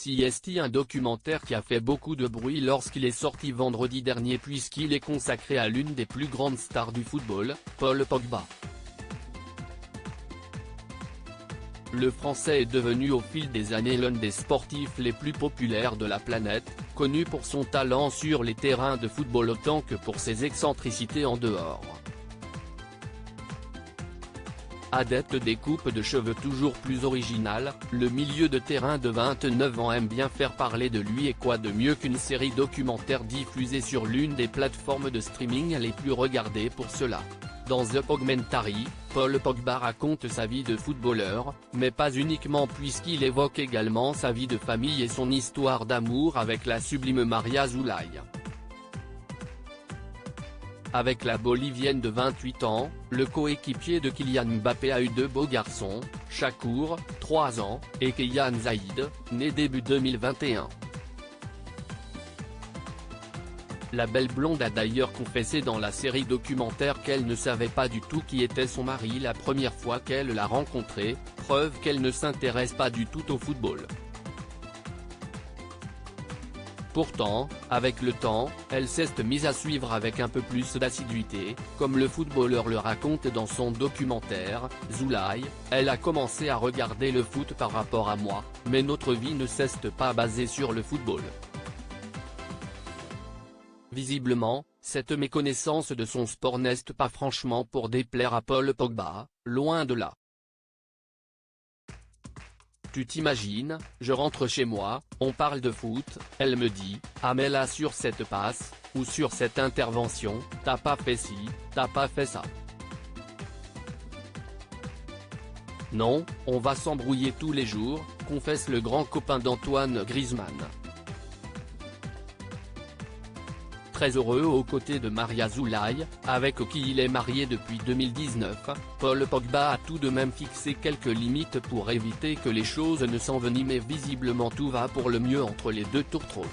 CST, un documentaire qui a fait beaucoup de bruit lorsqu'il est sorti vendredi dernier puisqu'il est consacré à l'une des plus grandes stars du football, Paul Pogba. Le Français est devenu au fil des années l'un des sportifs les plus populaires de la planète, connu pour son talent sur les terrains de football autant que pour ses excentricités en dehors. Adepte des coupes de cheveux toujours plus originales, le milieu de terrain de 29 ans aime bien faire parler de lui, et quoi de mieux qu'une série documentaire diffusée sur l'une des plateformes de streaming les plus regardées pour cela. Dans The Pogmentary, Paul Pogba raconte sa vie de footballeur, mais pas uniquement puisqu'il évoque également sa vie de famille et son histoire d'amour avec la sublime Maria Zulay. Avec la Bolivienne de 28 ans, le coéquipier de Kylian Mbappé a eu deux beaux garçons, Shakur, 3 ans, et Keyan Zaïd, né début 2021. La belle blonde a d'ailleurs confessé dans la série documentaire qu'elle ne savait pas du tout qui était son mari la première fois qu'elle l'a rencontré, preuve qu'elle ne s'intéresse pas du tout au football. Pourtant, avec le temps, elle s'est mise à suivre avec un peu plus d'assiduité, comme le footballeur le raconte dans son documentaire. Zulay, elle a commencé à regarder le foot par rapport à moi, mais notre vie ne s'est pas basée sur le football. Visiblement, cette méconnaissance de son sport n'est pas franchement pour déplaire à Paul Pogba, loin de là. Tu t'imagines, je rentre chez moi, on parle de foot, elle me dit, ah mais là sur cette passe, ou sur cette intervention, t'as pas fait ci, t'as pas fait ça. Non, on va s'embrouiller tous les jours, confesse le grand copain d'Antoine Griezmann. Très heureux aux côtés de Maria Zulay, avec qui il est marié depuis 2019, Paul Pogba a tout de même fixé quelques limites pour éviter que les choses ne s'enveniment, mais visiblement tout va pour le mieux entre les deux tourtereaux.